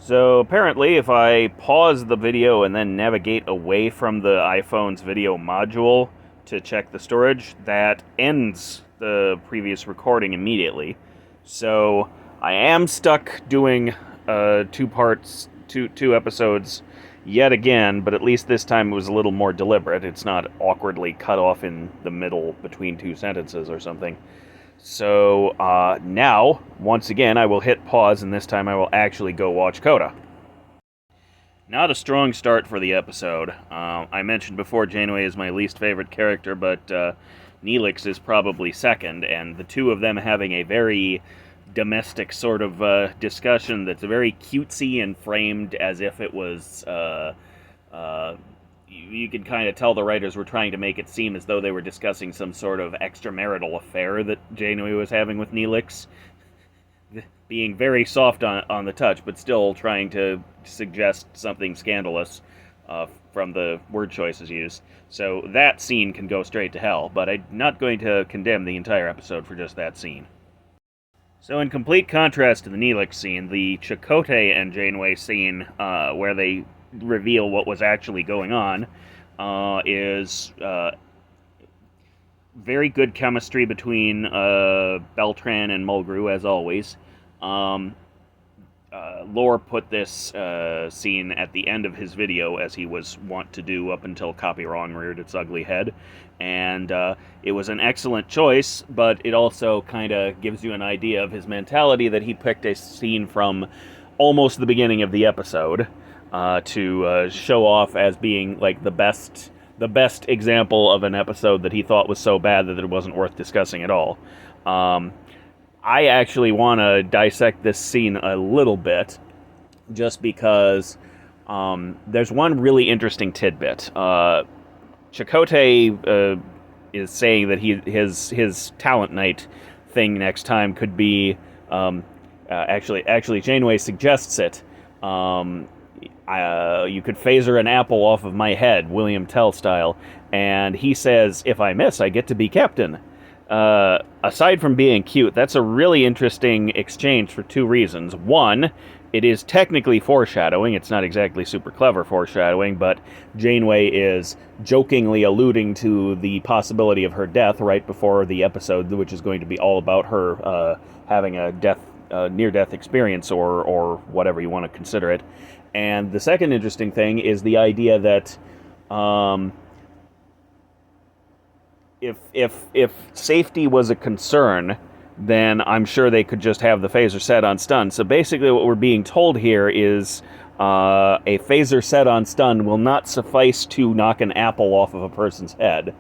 So apparently, if I pause the video and then navigate away from the iPhone's video module to check the storage, that ends the previous recording immediately. So I am stuck doing two episodes yet again, but at least this time it was a little more deliberate. It's not awkwardly cut off in the middle between two sentences or something. So now, once again, I will hit pause, and this time I will actually go watch Coda. Not a strong start for the episode. I mentioned before Janeway is my least favorite character, but Neelix is probably second, and the two of them having a very domestic sort of discussion that's very cutesy and framed as if it was... you could kind of tell the writers were trying to make it seem as though they were discussing some sort of extramarital affair that Janeway was having with Neelix. Being very soft on the touch, but still trying to suggest something scandalous from the word choices used. So that scene can go straight to hell, but I'm not going to condemn the entire episode for just that scene. So in complete contrast to the Neelix scene, the Chakotay and Janeway scene, where they reveal what was actually going on, is very good chemistry between Beltran and Mulgrew, as always. Lore put this scene at the end of his video, as he was wont to do up until Copy Wrong reared its ugly head. And it was an excellent choice, but it also kind of gives you an idea of his mentality, that he picked a scene from almost the beginning of the episode to show off as being like the best example of an episode that he thought was so bad that it wasn't worth discussing at all. I actually want to dissect this scene a little bit, just because there's one really interesting tidbit. Chakotay is saying that his talent night thing next time could be actually Janeway suggests it. You could phaser an apple off of my head, William Tell style, and he says, if I miss, I get to be captain. Aside from being cute, that's a really interesting exchange for two reasons. One, it is technically foreshadowing. It's not exactly super clever foreshadowing, but Janeway is jokingly alluding to the possibility of her death right before the episode, which is going to be all about her having a near-death experience, or whatever you want to consider it. And the second interesting thing is the idea that if safety was a concern, then I'm sure they could just have the phaser set on stun. So basically what we're being told here is a phaser set on stun will not suffice to knock an apple off of a person's head,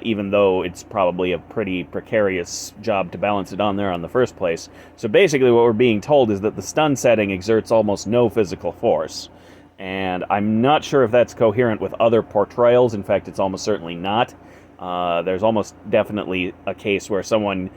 even though it's probably a pretty precarious job to balance it on there in the first place. So basically what we're being told is that the stun setting exerts almost no physical force. And I'm not sure if that's coherent with other portrayals. In fact, it's almost certainly not. There's almost definitely a case where someone,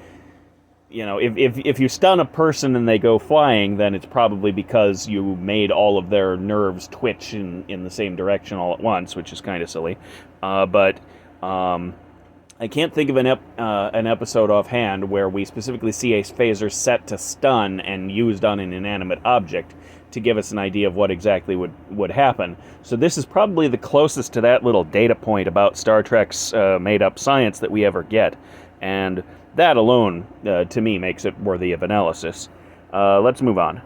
if you stun a person and they go flying, then it's probably because you made all of their nerves twitch in the same direction all at once, which is kind of silly. But I can't think of an episode offhand where we specifically see a phaser set to stun and used on an inanimate object to give us an idea of what exactly would happen. So this is probably the closest to that little data point about Star Trek's made-up science that we ever get. And that alone, to me, makes it worthy of analysis. Let's move on.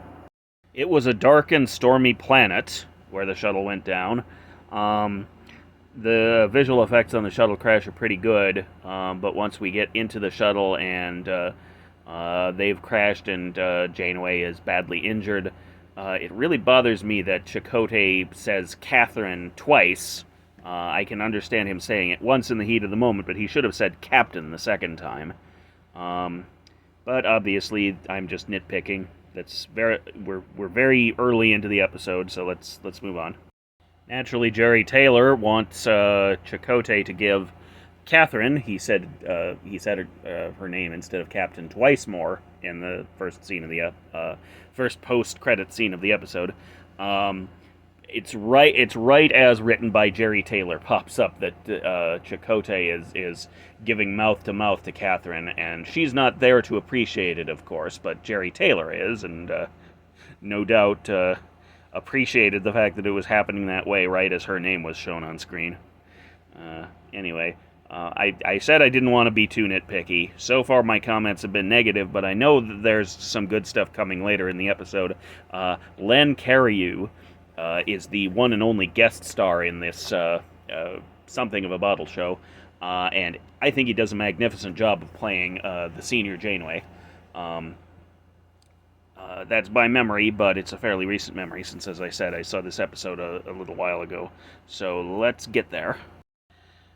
It was a dark and stormy planet where the shuttle went down. The visual effects on the shuttle crash are pretty good, but once we get into the shuttle and they've crashed and Janeway is badly injured, it really bothers me that Chakotay says Catherine twice. I can understand him saying it once in the heat of the moment, but he should have said Captain the second time. But obviously, I'm just nitpicking. We're very early into the episode, so let's move on. Naturally, Jerry Taylor wants Chakotay to give Catherine, he said her name instead of Captain twice more in the first scene of the first post-credit scene of the episode. It's right as written by Jerry Taylor pops up that Chakotay is giving mouth to Catherine, and she's not there to appreciate it, of course, but Jerry Taylor is, and no doubt appreciated the fact that it was happening that way right as her name was shown on screen. Anyway, I said I didn't want to be too nitpicky. So far, my comments have been negative, but I know that there's some good stuff coming later in the episode. Len Cariou is the one and only guest star in this Something of a Bottle show, and I think he does a magnificent job of playing the senior Janeway. That's by memory, but it's a fairly recent memory since, as I said, I saw this episode a little while ago. So let's get there.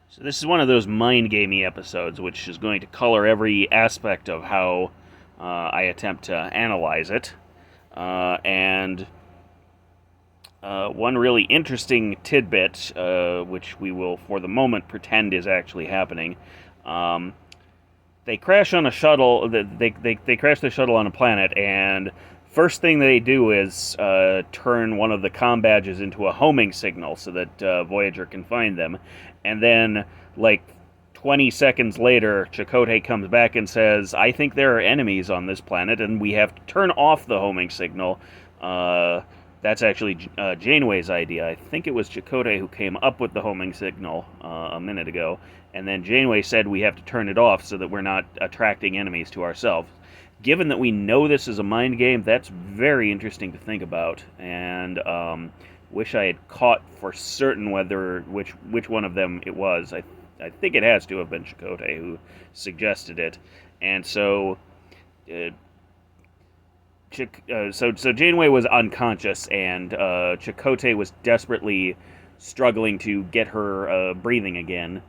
So this is one of those mind-gamey episodes, which is going to color every aspect of how I attempt to analyze it. And one really interesting tidbit, which we will, for the moment, pretend is actually happening. They crash on a shuttle. They crash the shuttle on a planet, and first thing they do is turn one of the comm badges into a homing signal so that Voyager can find them. And then, like 20 seconds later, Chakotay comes back and says, "I think there are enemies on this planet, and we have to turn off the homing signal." That's actually Janeway's idea. I think it was Chakotay who came up with the homing signal a minute ago, and then Janeway said we have to turn it off so that we're not attracting enemies to ourselves. Given that we know this is a mind game, that's very interesting to think about, and wish I had caught for certain which one of them it was. I think it has to have been Chakotay who suggested it, and so. So Janeway was unconscious, and Chakotay was desperately struggling to get her breathing again.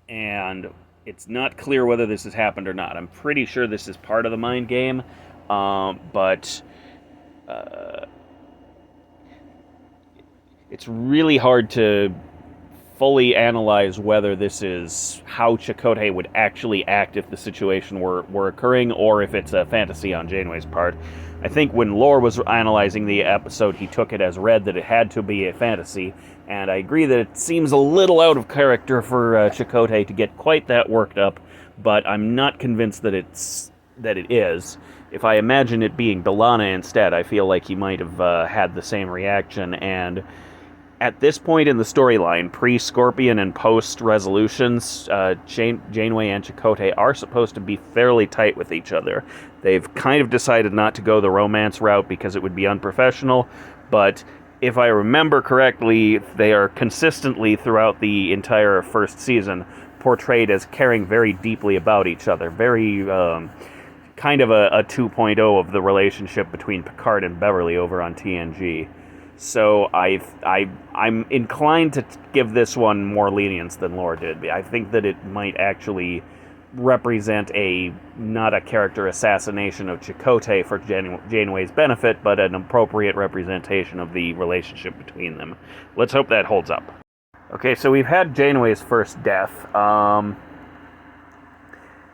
And it's not clear whether this has happened or not. I'm pretty sure this is part of the mind game, but it's really hard to fully analyze whether this is how Chakotay would actually act if the situation were occurring, or if it's a fantasy on Janeway's part. I think when Lore was analyzing the episode, he took it as read that it had to be a fantasy, and I agree that it seems a little out of character for Chakotay to get quite that worked up, but I'm not convinced that it is. If I imagine it being B'Elanna instead, I feel like he might have had the same reaction, and at this point in the storyline, pre-Scorpion and post-Resolutions, Janeway and Chakotay are supposed to be fairly tight with each other. They've kind of decided not to go the romance route because it would be unprofessional, but if I remember correctly, they are consistently throughout the entire first season portrayed as caring very deeply about each other. Very kind of a 2.0 of the relationship between Picard and Beverly over on TNG. So I'm inclined to give this one more lenience than Lore did. I think that it might actually represent not a character assassination of Chakotay for Janeway's benefit, but an appropriate representation of the relationship between them. Let's hope that holds up. Okay, so we've had Janeway's first death.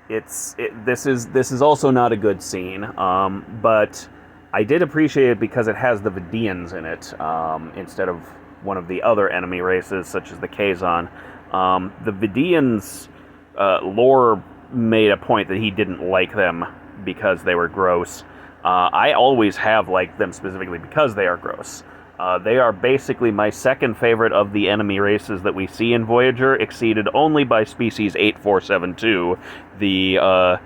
This is also not a good scene, but I did appreciate it because it has the Vidians in it, instead of one of the other enemy races, such as the Kazon. The Vidians, Lore made a point that he didn't like them because they were gross. I always have liked them specifically because they are gross. They are basically my second favorite of the enemy races that we see in Voyager, exceeded only by species 8472, the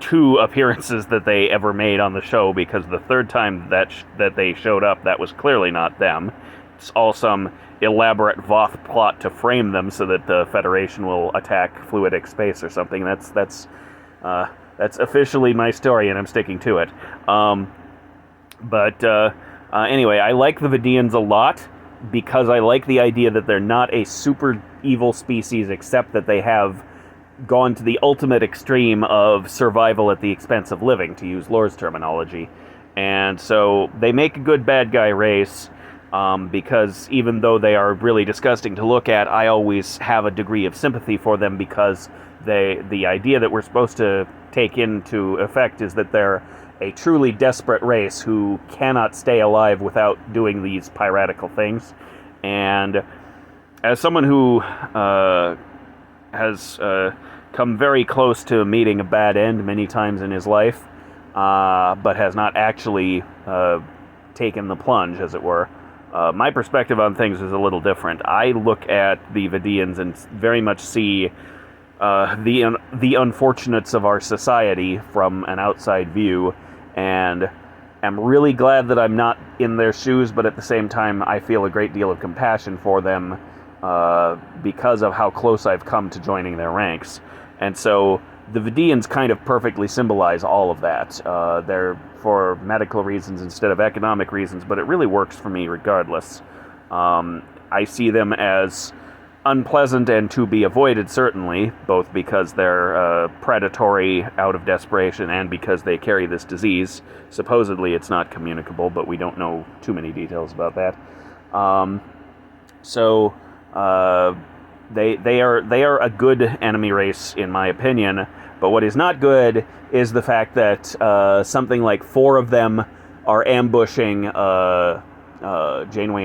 two appearances that they ever made on the show, because the third time that they showed up, that was clearly not them. It's all some elaborate Voth plot to frame them so that the Federation will attack fluidic space or something. That's officially my story, and I'm sticking to it. Anyway, I like the Vidians a lot because I like the idea that they're not a super evil species, except that they have gone to the ultimate extreme of survival at the expense of living, to use Lore's terminology. And so they make a good bad guy race, because even though they are really disgusting to look at, I always have a degree of sympathy for them, because the idea that we're supposed to take into effect is that they're a truly desperate race who cannot stay alive without doing these piratical things. And as someone who has come very close to meeting a bad end many times in his life, but has not actually taken the plunge, as it were. My perspective on things is a little different. I look at the Vidians and very much see the unfortunates of our society from an outside view, and am really glad that I'm not in their shoes, but at the same time I feel a great deal of compassion for them because of how close I've come to joining their ranks. And so the Vidians kind of perfectly symbolize all of that. They're for medical reasons instead of economic reasons, but it really works for me regardless. I see them as unpleasant and to be avoided, certainly, both because they're predatory out of desperation and because they carry this disease. Supposedly it's not communicable, but we don't know too many details about that. They are a good enemy race, in my opinion, but what is not good is the fact that something like 4 of them are ambushing Janeway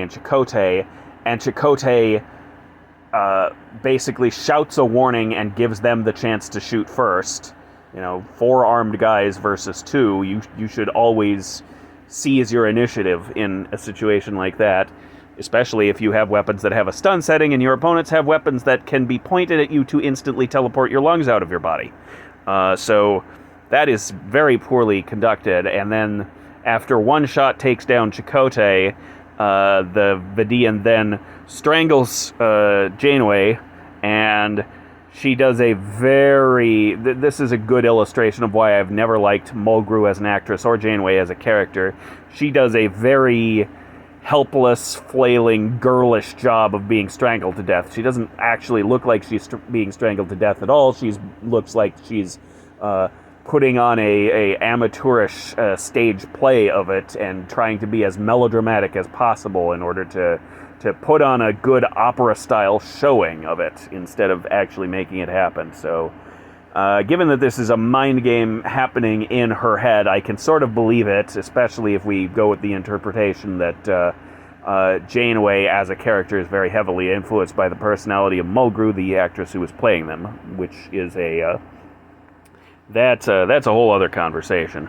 and Chakotay basically shouts a warning and gives them the chance to shoot first. 4 armed guys versus 2, you should always seize your initiative in a situation like that, especially if you have weapons that have a stun setting and your opponents have weapons that can be pointed at you to instantly teleport your lungs out of your body. So that is very poorly conducted, and then after one shot takes down Chakotay, the Vidian then strangles Janeway, and she does a very... This is a good illustration of why I've never liked Mulgrew as an actress or Janeway as a character. She does a very helpless, flailing, girlish job of being strangled to death. She doesn't actually look like she's being strangled to death at all. She looks like she's putting on a amateurish stage play of it and trying to be as melodramatic as possible in order to put on a good opera-style showing of it instead of actually making it happen. So, given that this is a mind game happening in her head, I can sort of believe it, especially if we go with the interpretation that Janeway as a character is very heavily influenced by the personality of Mulgrew, the actress who was playing them, which is that's a whole other conversation.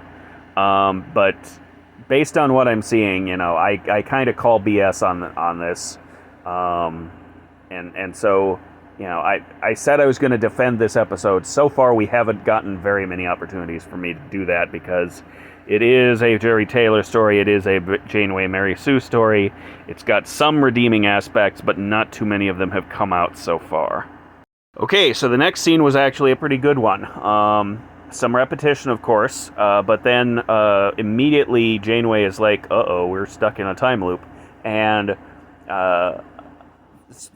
But based on what I'm seeing, I kind of call BS on this, and so I said I was going to defend this episode. So far, we haven't gotten very many opportunities for me to do that because it is a Jerry Taylor story. It is a Janeway Mary Sue story. It's got some redeeming aspects, but not too many of them have come out so far. Okay, so the next scene was actually a pretty good one. Some repetition, of course, but then immediately Janeway is like, uh-oh, we're stuck in a time loop. And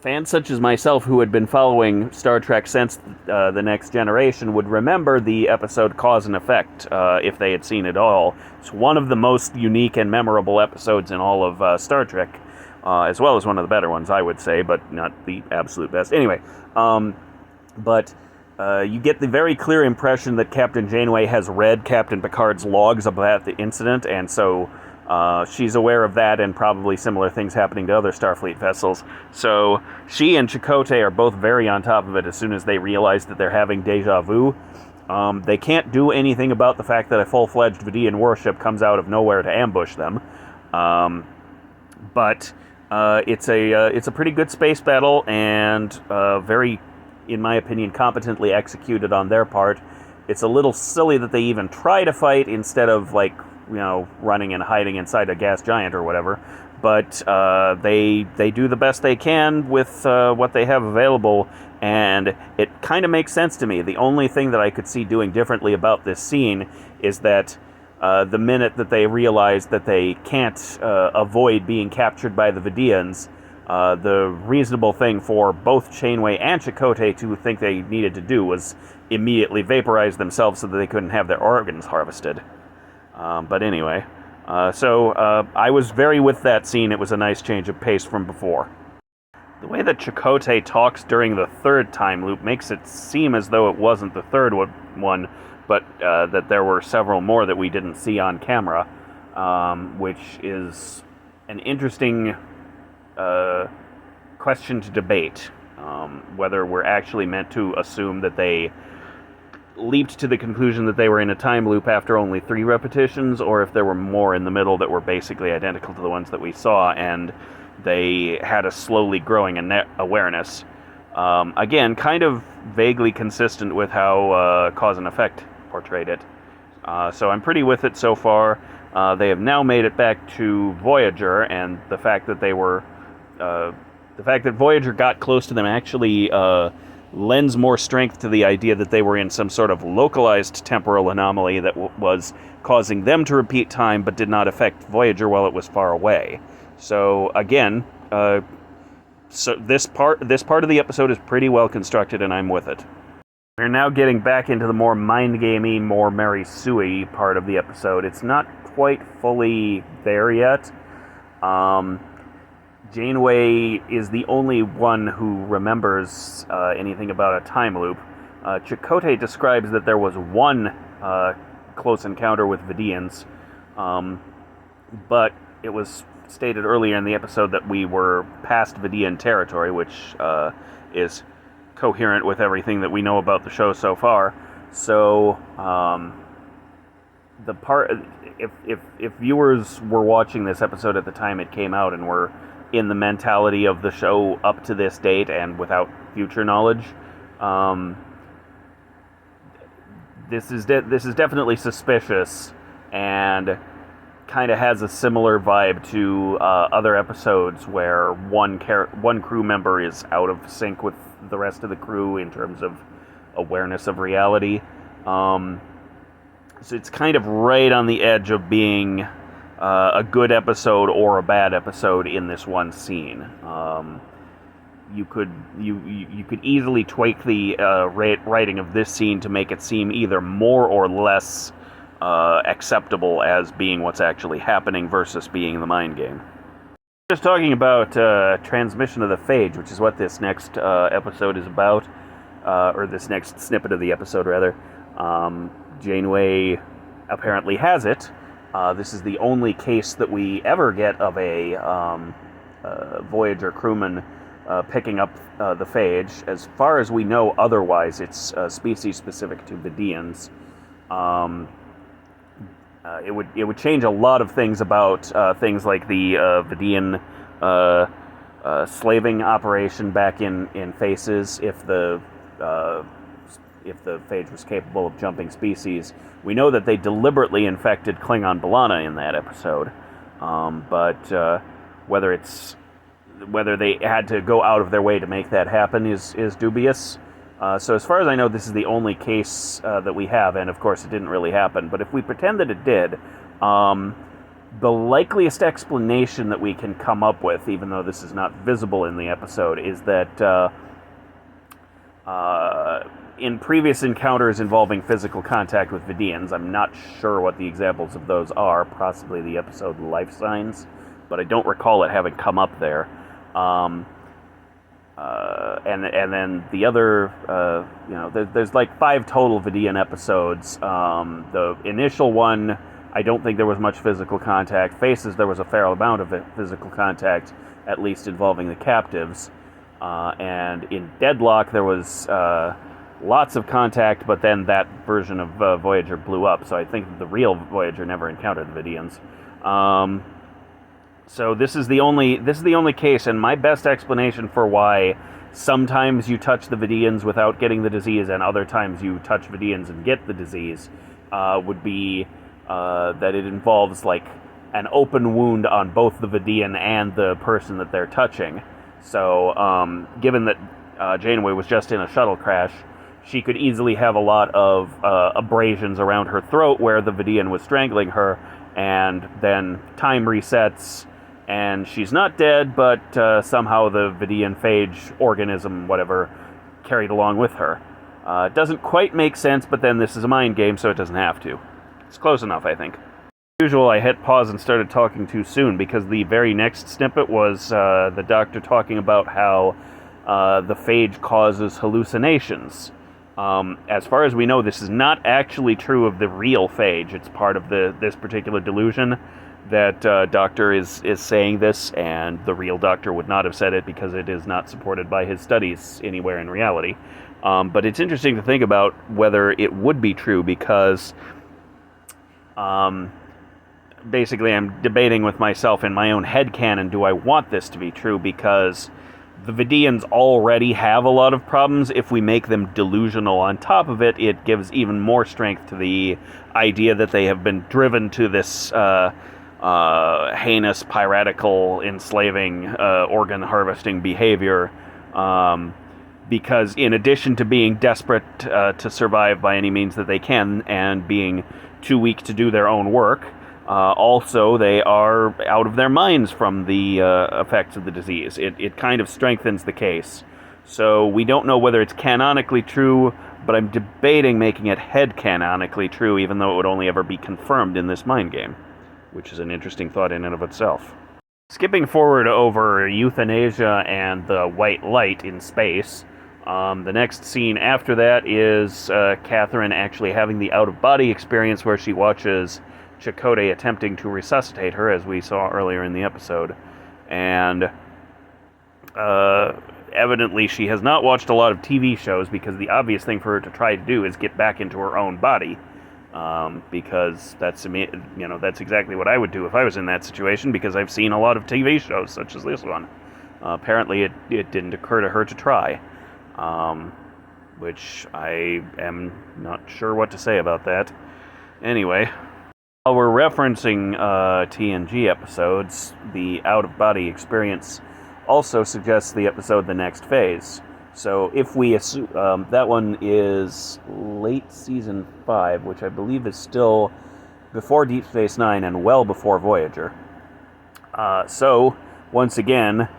fans such as myself who had been following Star Trek since The Next Generation would remember the episode Cause and Effect, if they had seen it all. It's one of the most unique and memorable episodes in all of Star Trek, as well as one of the better ones, I would say, but not the absolute best. Anyway, you get the very clear impression that Captain Janeway has read Captain Picard's logs about the incident, and so she's aware of that and probably similar things happening to other Starfleet vessels. So she and Chakotay are both very on top of it as soon as they realize that they're having deja vu. They can't do anything about the fact that a full-fledged Vidian warship comes out of nowhere to ambush them. But it's a pretty good space battle and very, in my opinion, competently executed on their part. It's a little silly that they even try to fight instead of, running and hiding inside a gas giant or whatever. But they do the best they can with what they have available, and it kind of makes sense to me. The only thing that I could see doing differently about this scene is that the minute that they realize that they can't avoid being captured by the Vidians, the reasonable thing for both Janeway and Chakotay to think they needed to do was immediately vaporize themselves so that they couldn't have their organs harvested. But anyway, I was very with that scene. It was a nice change of pace from before. The way that Chakotay talks during the third time loop makes it seem as though it wasn't the third one, but that there were several more that we didn't see on camera, which is an interesting question to debate, whether we're actually meant to assume that they leaped to the conclusion that they were in a time loop after only 3 repetitions, or if there were more in the middle that were basically identical to the ones that we saw, and they had a slowly growing awareness. Again, kind of vaguely consistent with how Cause and Effect portrayed it. So I'm pretty with it so far. They have now made it back to Voyager, and the fact that Voyager got close to them actually lends more strength to the idea that they were in some sort of localized temporal anomaly that was causing them to repeat time, but did not affect Voyager while it was far away. So again, so this part of the episode is pretty well constructed, and I'm with it. We're now getting back into the more mind-gamey, more Mary Sue-y part of the episode. It's not quite fully there yet. Janeway is the only one who remembers anything about a time loop. Chakotay describes that there was one close encounter with Vidians, but it was stated earlier in the episode that we were past Vidian territory, which is coherent with everything that we know about the show so far. So, if viewers were watching this episode at the time it came out and were in the mentality of the show up to this date and without future knowledge, this is definitely suspicious, and kind of has a similar vibe to other episodes where one crew member is out of sync with the rest of the crew in terms of awareness of reality. So it's kind of right on the edge of being a good episode or a bad episode in this one scene. You could easily tweak the writing of this scene to make it seem either more or less acceptable as being what's actually happening versus being the mind game. Just talking about transmission of the phage, which is what this next episode is about, or this next snippet of the episode, rather. Janeway apparently has it. This is the only case that we ever get of a Voyager crewman picking up the phage. As far as we know, otherwise, it's species-specific to Vidians. It would change a lot of things about things like the Vidian slaving operation back in Faces. If the phage was capable of jumping species, we know that they deliberately infected Klingon B'Elanna in that episode. But whether they had to go out of their way to make that happen is dubious. So as far as I know, this is the only case that we have, and of course it didn't really happen. But if we pretend that it did, the likeliest explanation that we can come up with, even though this is not visible in the episode, is that in previous encounters involving physical contact with Vidians, I'm not sure what the examples of those are, possibly the episode Life Signs, but I don't recall it having come up there. And then the other, there's like 5 total Vidian episodes. The initial one, I don't think there was much physical contact. Faces, there was a fair amount of physical contact, at least involving the captives. And in Deadlock, there was lots of contact, but then that version of Voyager blew up. So I think the real Voyager never encountered the Vidians. So this is the only case, and my best explanation for why sometimes you touch the Vidians without getting the disease, and other times you touch Vidians and get the disease, would be that it involves like an open wound on both the Vidian and the person that they're touching. So, given that Janeway was just in a shuttle crash, she could easily have a lot of abrasions around her throat where the Vidian was strangling her, and then time resets, and she's not dead, but somehow the Vidian phage organism, whatever, carried along with her. It doesn't quite make sense, but then this is a mind game, so it doesn't have to. It's close enough, I think. As usual, I hit pause and started talking too soon, because the very next snippet was the doctor talking about how the phage causes hallucinations. As far as we know, this is not actually true of the real phage. It's part of this particular delusion that Doctor is saying this, and the real Doctor would not have said it because it is not supported by his studies anywhere in reality. But it's interesting to think about whether it would be true, because basically I'm debating with myself in my own headcanon, do I want this to be true? Because the Vidians already have a lot of problems. If we make them delusional on top of it, it gives even more strength to the idea that they have been driven to this heinous, piratical, enslaving, organ-harvesting behavior, because in addition to being desperate to survive by any means that they can, and being too weak to do their own work, also they are out of their minds from the effects of the disease. It kind of strengthens the case. So we don't know whether it's canonically true, but I'm debating making it head-canonically true, even though it would only ever be confirmed in this mind game, which is an interesting thought in and of itself. Skipping forward over euthanasia and the white light in space, the next scene after that is Catherine actually having the out-of-body experience where she watches Chakotay attempting to resuscitate her, as we saw earlier in the episode. And evidently she has not watched a lot of TV shows, because the obvious thing for her to try to do is get back into her own body. Because that's exactly what I would do if I was in that situation, because I've seen a lot of TV shows such as this one. Apparently it didn't occur to her to try, which I am not sure what to say about that. Anyway, while we're referencing TNG episodes, the out-of-body experience also suggests the episode The Next Phase. So if we assume that one is late Season 5, which I believe is still before Deep Space Nine and well before Voyager. So, once again,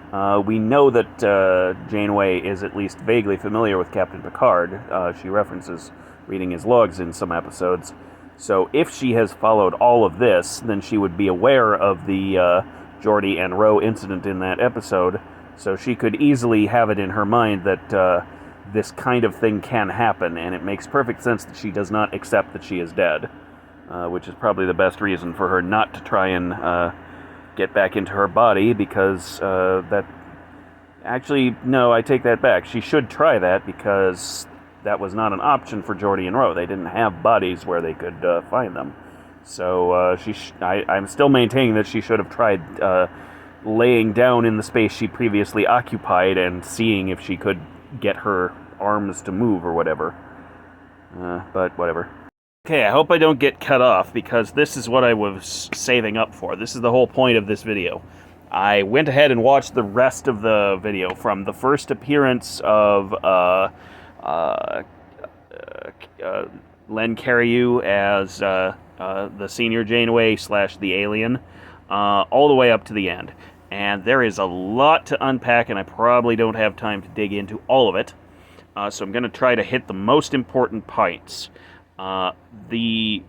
we know that Janeway is at least vaguely familiar with Captain Picard. She references reading his logs in some episodes. So if she has followed all of this, then she would be aware of the Geordi and Ro incident in that episode. So she could easily have it in her mind that this kind of thing can happen, and it makes perfect sense that she does not accept that she is dead, which is probably the best reason for her not to try and get back into her body, because that... Actually, no, I take that back. She should try that, because that was not an option for Geordi and Ro. They didn't have bodies where they could find them. So I'm still maintaining that she should have tried laying down in the space she previously occupied and seeing if she could get her arms to move or whatever. But whatever. Okay, I hope I don't get cut off, because this is what I was saving up for. This is the whole point of this video. I went ahead and watched the rest of the video from the first appearance of Len Cariou as the senior Janeway / the alien, all the way up to the end. And there is a lot to unpack, and I probably don't have time to dig into all of it. So I'm going to try to hit the most important points. The